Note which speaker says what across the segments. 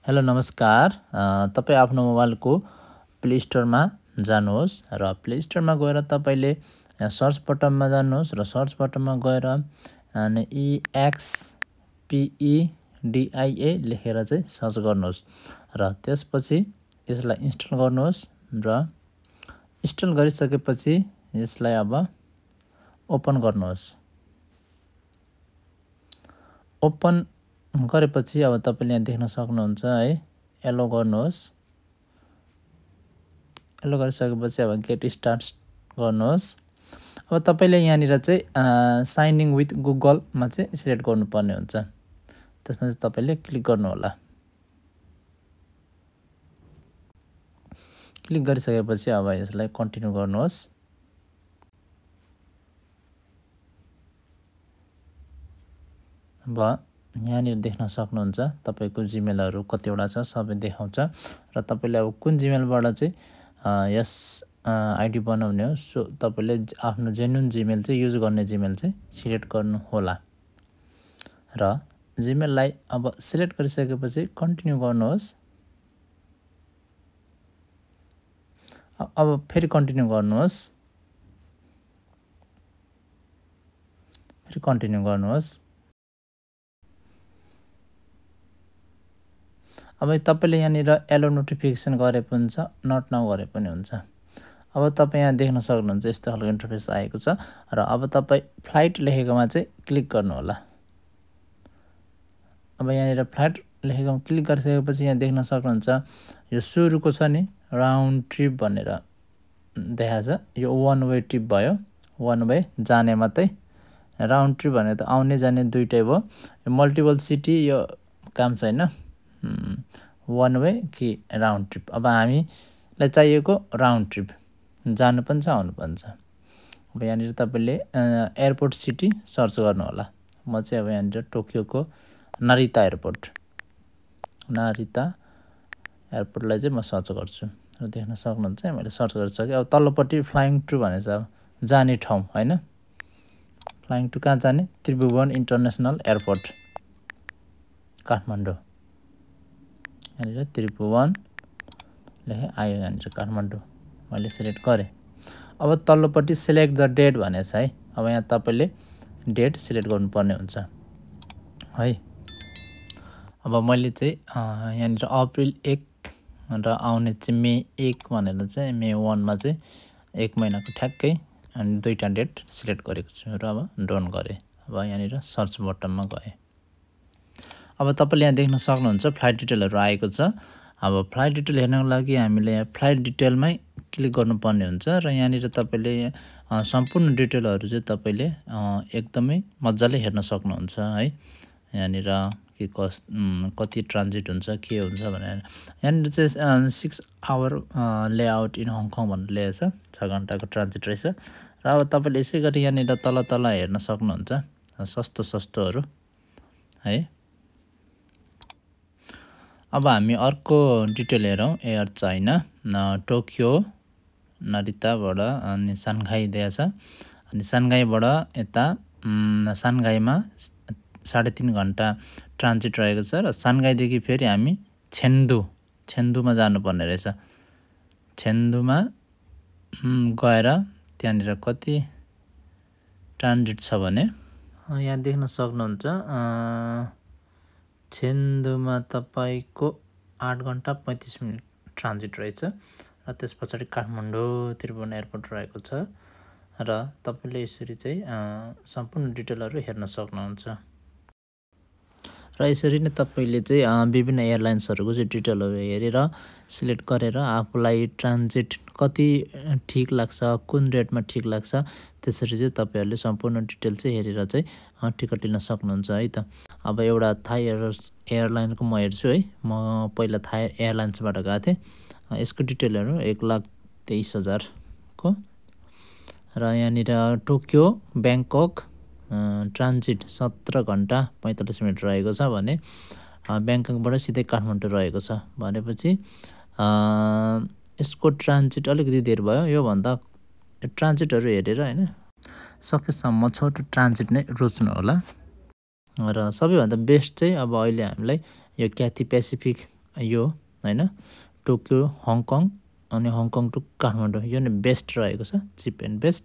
Speaker 1: Hello नमस्कार। तपाईँ आफ्नो मोबाइलको प्ले स्टोरमा जानुहोस् र प्ले स्टोरमा गएर तपाईँले सर्च बटनमा जानुहोस् र सर्च बटनमा गएर अनि EXPEDIA लेखेर चाहिँ सर्च गर्नुहोस् र त्यसपछि यसलाई इन्स्टल गर्नुहोस् र इन्स्टल गरिसकेपछि यसलाई अब ओपन गर्नुहोस्। ओपन गरेपछि अब तपाईँले यहाँ देख्न सक्नुहुन्छ है, एलो गर्नुहोस्। एलो गरिसकेपछि अब गेट स्टार्ट गर्नुहोस्। अब तपाईँले यहाँनिर चाहिँ साइन इन विथ गुगलमा चाहिँ सिलेक्ट गर्नुपर्ने हुन्छ। त्यसमा चाहिँ तपाईँले क्लिक गर्नुहोला। क्लिक गरिसकेपछि अब यसलाई कन्टिन्यू गर्नुहोस्। अब यहाँनिर देख्न सक्नुहुन्छ तपाईँको जिमेलहरू कतिवटा छ सबै देखाउँछ र तपाईँले अब कुन जिमेलबाट चाहिँ यस आइडी बनाउने हो, सो तपाईँले आफ्नो जेन्युन जिमेल चाहिँ युज गर्ने जिमेल चाहिँ सिलेक्ट गर्नु होला र जिमेललाई अब सिलेक्ट गरिसकेपछि कन्टिन्यू गर्नुहोस्। अब फेरि कन्टिन्यू गर्नुहोस्। फेरि कन्टिन्यू गर्नुहोस्। अब तपाईँले यहाँनिर एलो नोटिफिकेसन गरे पनि हुन्छ, नट नाउ गरे पनि हुन्छ। अब तपाईँ यहाँ देख्न सक्नुहुन्छ यस्तो खालको इन्टरफेस आएको छ र अब तपाईँ फ्लाइट लेखेकोमा चाहिँ क्लिक गर्नुहोला। अब यहाँनिर फ्लाइट लेखेकोमा क्लिक गरिसकेपछि यहाँ देख्न सक्नुहुन्छ यो सुरुको छ नि राउन्ड ट्रिप भनेर देखाएको छ। यो वान वे ट्रिप भयो, वान वे जाने मात्रै। राउन्ड ट्रिप भनेर त आउने जाने दुइटै भयो। यो मल्टिपल सिटी यो काम छैन, वान वे कि राउन्ड ट्रिप। अब हामीलाई चाहिएको राउन्ड ट्रिप, जानु पनि छ आउनु पनि छ। अब यहाँनिर तपाईँले एयरपोर्ट सिटी सर्च गर्नुहोला। म चाहिँ अब यहाँनिर टोकियोको नारिता एयरपोर्टलाई चाहिँ म सर्च गर्छु र देख्न सक्नुहुन्छ मैले सर्च गरिसकेँ। अब तल्लोपट्टि फ्लाइङ टु भनेको छ, जाने ठाउँ होइन। फ्लाइङ टु कहाँ जाने? Tribhuvan international airport Kathmandu. यहाँनिर त्रिभुवन लेखेँ, आयो यहाँनिर काठमाडौँ, मैले सिलेक्ट गरेँ। अब तल्लोपट्टि सिलेक्ट द डेट भनेको छ है। अब यहाँ तपाईँले डेट सिलेक्ट गर्नुपर्ने हुन्छ है। अब मैले चाहिँ यहाँनिर अप्रिल 1 र आउने चाहिँ मे 1 भनेर चाहिँ मे 1मा चाहिँ 1 महिनाको ठ्याक्कै अनि दुईवटा डेट सिलेक्ट गरेको छु र अब डन गरेँ। अब यहाँनिर सर्च बटनमा गएँ। अब तपाईँले यहाँ देख्न सक्नुहुन्छ फ्लाइट डिटेलहरू आएको छ। अब फ्लाइट डिटेल हेर्नको लागि हामीले यहाँ फ्लाइट डिटेलमै क्लिक गर्नुपर्ने हुन्छ र यहाँनिर तपाईँले सम्पूर्ण डिटेलहरू चाहिँ तपाईँले एकदमै मजाले हेर्न सक्नुहुन्छ है। यहाँनिर के कति ट्रान्जिट हुन्छ के हुन्छ भनेर यहाँनिर चाहिँ 6 आवर लेआउट इन हङकङ भनेर ल्याएको छ, 6 घन्टाको ट्रान्जिट रहेछ। र अब तपाईँले यसै गरी यहाँनिर तल हेर्न सक्नुहुन्छ सस्तोहरू है। अब हामी अर्को डिटेल हेरौँ। एयर चाइना टोकियो नारिताबाट अनि साङ्घाई दिएछ। अनि साङ्घाईबाट यता साङ्घाईमा 3.5 घन्टा ट्रान्जिट रहेको छ र साङ्घाईदेखि फेरि हामी छेन्दुमा जानुपर्ने रहेछ। छेन्दुमा गएर त्यहाँनिर कति ट्रान्जिट छ भने यहाँ देख्न सक्नुहुन्छ। छेन्दुमा तपाईँको 8 घन्टा 35 मिनट ट्रान्जिट रहेछ र त्यस पछाडि काठमाडौँ त्रिभुवन एयरपोर्ट रहेको छ र तपाईँले यसरी चाहिँ सम्पूर्ण डिटेलहरू हेर्न सक्नुहुन्छ। र यसरी नै तपाईँले चाहिँ विभिन्न एयरलाइन्सहरूको चाहिँ डिटेलहरू हेरेर सिलेक्ट गरेर आफूलाई ट्रान्जिट कति ठिक लाग्छ, कुन रेटमा ठिक लाग्छ, त्यसरी चाहिँ तपाईँहरूले सम्पूर्ण डिटेल चाहिँ हेरेर चाहिँ टिकट लिन सक्नुहुन्छ है त। अब एउटा थाई एयरलाइनको म हेर्छु है। म पहिला थाई एयरलाइन्सबाट गएको थिएँ। यसको डिटेलहरू 1,23,000 को र यहाँनिर टोकियो ब्याङ्कक ट्रान्जिट 17 घन्टा 45 मिनट रहेको छ भने ब्याङ्ककबाट सिधै काठमाडौँ रहेको छ भनेपछि यसको ट्रान्जिट अलिकति धेर भयो। योभन्दा ट्रान्जिटहरू हेरेर होइन सकेसम्म छोटो ट्रान्जिट नै रोज्नु होला। र सबैभन्दा बेस्ट चाहिँ अब अहिले हामीलाई यो क्याथी पेसिफिक यो हैन टोकियो हङकङ अनि हङकङ टु काठमाडौँ यो नै बेस्ट रहेको छ चिप एन्ड बेस्ट।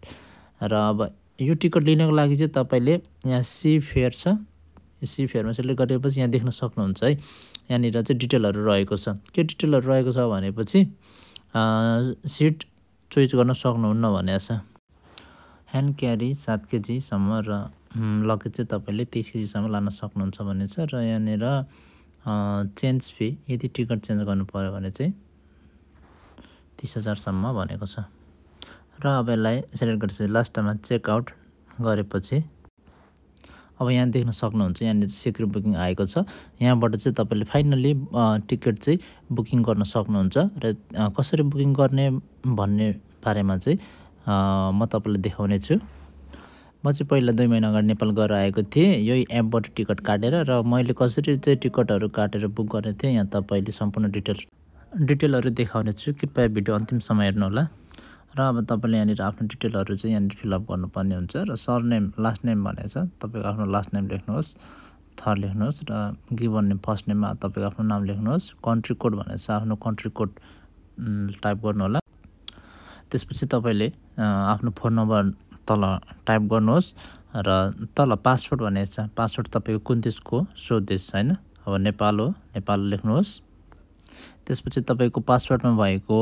Speaker 1: र अब यो टिकट लिनको लागि चाहिँ तपाईँले यहाँ सी फेयर छ, सी फेयरमा सेलेक्ट गरेपछि यहाँ देख्न सक्नुहुन्छ है यहाँनिर चाहिँ डिटेलहरू रहेको छ। के डिटेलहरू रहेको छ भनेपछि सिट चोइस गर्न सक्नुहुन्न भनेको छ। ह्यान्ड क्यारी 7 केजीसम्म र लगेज चाहिँ तपाईँले 30 केजीसम्म लान सक्नुहुन्छ भन्ने छ। र यहाँनिर चेन्ज फी यदि टिकट चेन्ज गर्नु पर्यो भने चाहिँ 30,000सम्म भनेको छ। र अब यसलाई सेलेक्ट गरेपछि लास्टमा चेकआउट गरेपछि अब यहाँ देख्न सक्नुहुन्छ यहाँनिर सिक्युर बुकिङ आएको छ। यहाँबाट चाहिँ तपाईँले फाइनल्ली टिकट चाहिँ बुकिङ गर्न सक्नुहुन्छ। र कसरी बुकिङ गर्ने भन्ने बारेमा चाहिँ म तपाईँलाई देखाउने छु। म चाहिँ पहिला 2 महिना अगाडि नेपाल गएर आएको थिएँ यही एपबाट टिकट काटेर। र मैले कसरी चाहिँ टिकटहरू काटेर बुक गर्ने थिएँ यहाँ तपाईँले सम्पूर्ण डिटेलहरू देखाउने छु। कृपया भिडियो अन्तिमसम्म हेर्नुहोला। र अब तपाईँले यहाँनिर आफ्नो डिटेलहरू चाहिँ यहाँनिर फिलअप गर्नुपर्ने हुन्छ। र सरनेम लास्ट नेम भनेको छ तपाईँको आफ्नो लास्ट नेम लेख्नुहोस्, थर्ड लेख्नुहोस् र गिभन नेम फर्स्ट नेममा तपाईँको आफ्नो नाम लेख्नुहोस्। कन्ट्री कोड भनेको छ आफ्नो कन्ट्री कोड टाइप गर्नुहोला। त्यसपछि तपाईँले आफ्नो फोन नम्बर तल टाइप गर्नुहोस् र तल पासपोर्ट भनेको छ पासपोर्ट तपाईँको कुन देशको सो देश हैन अब नेपाल हो नेपाल लेख्नुहोस्। त्यसपछि तपाईँको पासपोर्टमा भएको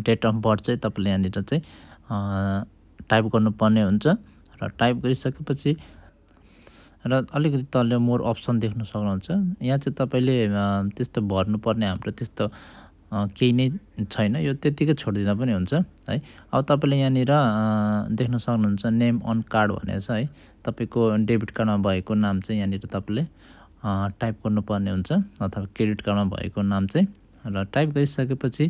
Speaker 1: डेट अफ बर्थ चाहिँ तपाईँले यहाँनिर चाहिँ टाइप गर्नुपर्ने हुन्छ। र टाइप गरिसकेपछि र अलिकति तल मोर अप्सन देख्न सक्नुहुन्छ। यहाँ चाहिँ तपाईँले त्यस्तो भर्नुपर्ने हाम्रो त्यस्तो केही नै छैन, यो त्यतिकै छोडिदिँदा पनि हुन्छ है। अब तपाईँले यहाँनिर देख्न सक्नुहुन्छ नेम अन कार्ड भनेको छ है तपाईँको डेबिट कार्डमा भएको नाम चाहिँ यहाँनिर तपाईँले टाइप गर्नुपर्ने हुन्छ अथवा क्रेडिट कार्डमा भएको नाम चाहिँ। र टाइप गरिसकेपछि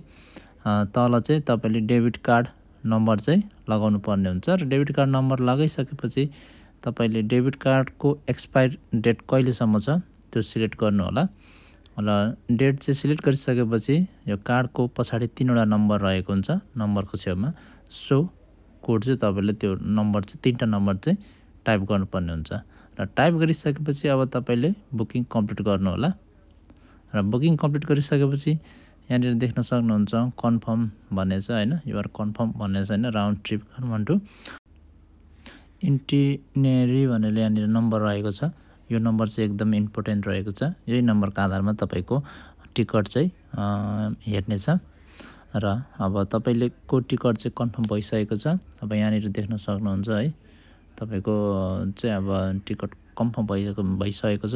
Speaker 1: तल चाहिँ तपाईँले डेबिट कार्ड नम्बर चाहिँ लगाउनु पर्ने हुन्छ। र डेबिट कार्ड नम्बर लगाइसकेपछि तपाईँले डेबिट कार्डको एक्सपायर डेट कहिलेसम्म छ त्यो सिलेक्ट गर्नु होला। र डेट चाहिँ सिलेक्ट गरिसकेपछि यो कार्डको पछाडि 3वटा नम्बर रहेको हुन्छ, नम्बरको छेउमा सो कोड चाहिँ तपाईँले त्यो नम्बर चाहिँ 3टा नम्बर चाहिँ टाइप गर्नुपर्ने हुन्छ। र टाइप गरिसकेपछि अब तपाईँले बुकिङ कम्प्लिट गर्नु होला। र बुकिङ कम्प्लिट गरिसकेपछि यहाँनिर देख्न सक्नुहुन्छ कन्फर्म भनेको छ हैन युआर कन्फर्म भनेको छ हैन राउन्ड ट्रिप काठमाडौँ इन्टिनेरी भनेर यहाँनिर नम्बर रहेको छ। यो नम्बर चाहिँ एकदम इम्पोर्टेन्ट रहेको छ। यही नम्बरको आधारमा तपाईँको टिकट चाहिँ हेर्नेछ। र अब तपाईँले को टिकट चाहिँ कन्फर्म भइसकेको छ। अब यहाँनिर देख्न सक्नुहुन्छ है तपाईँको चाहिँ अब टिकट कन्फर्म भइसकेको छ।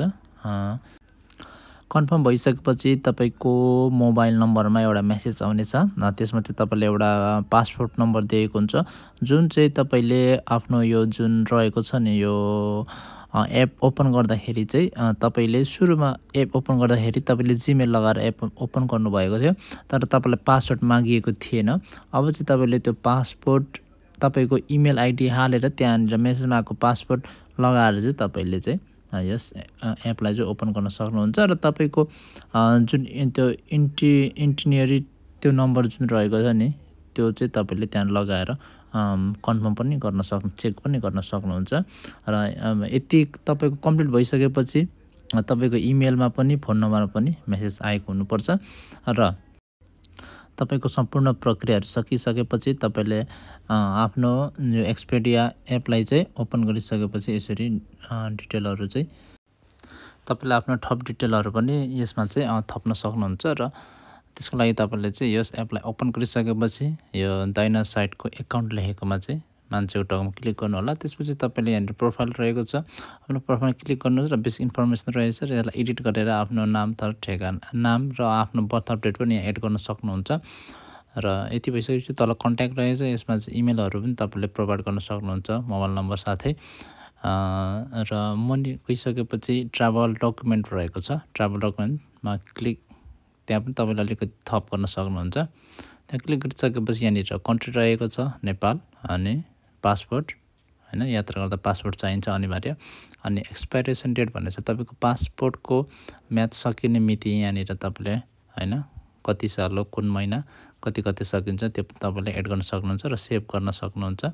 Speaker 1: कन्फर्म भइसकेपछि तपाईँको मोबाइल नम्बरमा एउटा मेसेज आउनेछ। त्यसमा चाहिँ तपाईँले एउटा पासपोर्ट नम्बर दिएको हुन्छ जुन चाहिँ तपाईँले आफ्नो यो जुन रहेको छ नि यो एप ओपन गर्दाखेरि चाहिँ तपाईँले सुरुमा एप ओपन गर्दाखेरि तपाईँले जिमेल लगाएर एप ओपन गर्नुभएको थियो तर तपाईँलाई पासवर्ड मागिएको थिएन। अब चाहिँ तपाईँले त्यो पासपोर्ट तपाईँको इमेल आइडी हालेर त्यहाँनिर मेसेजमा आएको पासपोर्ट लगाएर चाहिँ तपाईँले चाहिँ यस एपलाई चाहिँ ओपन गर्न सक्नुहुन्छ। र तपाईँको जुन त्यो इन्टिनेरी त्यो नम्बर जुन रहेको छ नि त्यो चाहिँ तपाईँले त्यहाँ लगाएर कन्फर्म पनि गर्न चेक पनि गर्न सक्नुहुन्छ। र यति तपाईँको कम्प्लिट भइसकेपछि तपाईँको इमेलमा पनि फोन नम्बरमा पनि मेसेज आएको हुनुपर्छ। र तपाईँको सम्पूर्ण प्रक्रियाहरू सकिसकेपछि तपाईँले आफ्नो यो एक्सपेडिया एपलाई चाहिँ ओपन गरिसकेपछि यसरी डिटेलहरू चाहिँ तपाईँले आफ्नो थप डिटेलहरू पनि यसमा चाहिँ थप्न सक्नुहुन्छ। र त्यसको लागि तपाईँले चाहिँ यस एपलाई ओपन गरिसकेपछि यो दाहिना साइडको एकाउन्ट लेखेकोमा चाहिँ मान्छेको टाउमा क्लिक गर्नु होला। त्यसपछि तपाईँले यहाँनिर प्रोफाइल रहेको छ आफ्नो प्रोफाइल क्लिक गर्नुहोस् र बेसिक इन्फर्मेसन रहेछ र यसलाई एडिट गरेर आफ्नो नाम थर ठेगाना नाम र आफ्नो बर्थ अपडेट पनि यहाँ एड गर्न सक्नुहुन्छ। र यति भइसकेपछि तल कन्ट्याक्ट रहेछ यसमा चाहिँ इमेलहरू पनि तपाईँले प्रोभाइड गर्न सक्नुहुन्छ मोबाइल नम्बर साथै। र मनी गइसकेपछि ट्राभल डकुमेन्ट रहेको छ ट्राभल डकुमेन्टमा क्लिक त्यहाँ पनि तपाईँले अलिकति थप गर्न सक्नुहुन्छ। त्यहाँ क्लिक गरिसकेपछि यहाँनिर कन्ट्री रहेको छ नेपाल अनि पासपोर्ट हैन यात्रा गर्दा पासपोर्ट चाहिन्छ अनिवार्य। अनि एक्सपाइरेसन डेट भनेको छ तपाईँको पासपोर्टको म्याद सकिने मिति यहाँनिर तपाईँले हैन कति साल हो कुन महिना कति सकिन्छ त्यो तपाईँले एड गर्न सक्नुहुन्छ र सेभ गर्न सक्नुहुन्छ।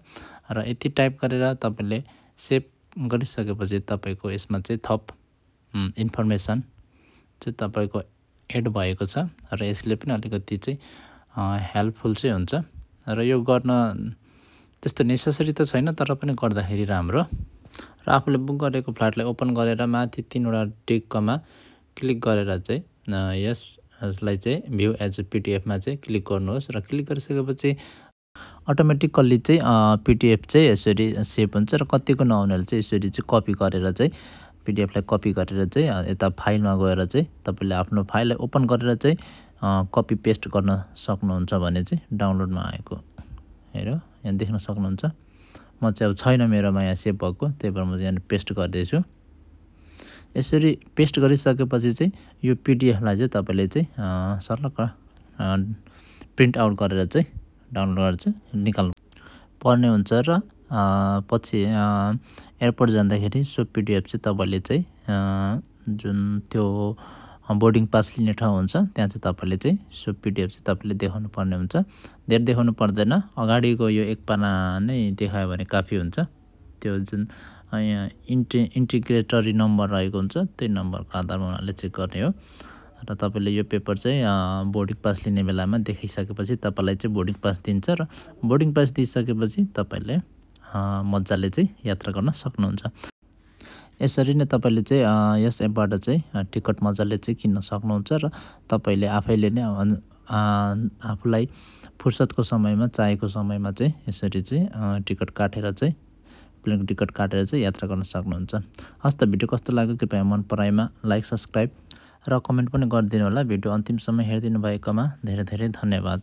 Speaker 1: र यति टाइप गरेर तपाईँले सेभ गरिसकेपछि तपाईँको यसमा चाहिँ थप इन्फर्मेसन चाहिँ तपाईँको एड भएको छ र यसले पनि अलिकति चाहिँ हेल्पफुल चाहिँ हुन्छ र यो गर्न त्यस्तो नेसेसरी त छैन तर पनि गर्दाखेरि राम्रो। र आफूले बुक गरेको फ्ल्याटलाई ओपन गरेर माथि 3वटा टिकमा क्लिक गरेर चाहिँ यसलाई चाहिँ भ्यू एज ए पिडिएफमा चाहिँ क्लिक गर्नुहोस् र क्लिक गरिसकेपछि अटोमेटिकल्ली चाहिँ पिडिएफ चाहिँ यसरी सेभ हुन्छ र कतिको नहुनेले चाहिँ यसरी चाहिँ कपी गरेर चाहिँ पिडिएफलाई कपी गरेर चाहिँ यता फाइलमा गएर चाहिँ तपाईले आफ्नो फाइललाई ओपन गरेर चाहिँ कपी पेस्ट गर्न सक्नुहुन्छ भने चाहिँ डाउनलोडमा आएको हेर यहाँ देख्न सक्नुहुन्छ। म चाहिँ अब छैन मेरोमा यहाँ सेभ भएको, त्यही भएर म यहाँ पेस्ट गर्दैछु। यसरी पेस्ट गरिसकेपछि चाहिँ यो पिडिएफलाई चाहिँ तपाईले चाहिँ सर्लक्क प्रिन्ट आउट गरेर चाहिँ डाउनलोड गरेर चाहिँ निकाल्नु पर्ने हुन्छ र पछि एयरपोर्ट जाँदाखेरि सो पिडिएफ चाहिँ तपाईले चाहिँ जुन त्यो बोर्डिङ पास लिने ठाउँ हुन्छ त्यहाँ चाहिँ तपाईले चाहिँ सो पिडिएफ चाहिँ तपाईले देखाउनु पर्ने हुन्छ। धेरै देखाउनु पर्दैन, अगाडिको यो एक पाना नै देखायो भने काफी हुन्छ। त्यो जुन यहाँ इन्टिग्रेटरी नम्बर रहेको हुन्छ त्यही नम्बरको आधारमा उनीहरूले चेक गर्ने हो र तपाईले यो पेपर चाहिँ बोर्डिङ पास लिने बेलामा देखाइसकेपछि तपाईलाई चाहिँ बोर्डिङ पास दिन्छ र बोर्डिङ पास दिइसकेपछि तपाईले मजाले चाहिँ यात्रा गर्न सक्नुहुन्छ। यसरी नै तपाईले चाहिँ यस एपबाट चाहिँ टिकट मजाले चाहिँ किन्न सक्नुहुन्छ र तपाईले आफैले नै आफूलाई फुर्सदको समयमा चाहेको समयमा चाहिँ यसरी चाहिँ टिकट काटेर चाहिँ प्लेनको टिकट काटेर चाहिँ यात्रा गर्न सक्नुहुन्छ। हस् त भिडियो कस्तो लाग्यो कृपया मन पराइमा लाइक सब्सक्राइब र कमेन्ट पनि गरिदिनु होला। भिडियो अन्तिमसम्म हेरिदिनु भएकोमा धेरै धेरै धन्यवाद।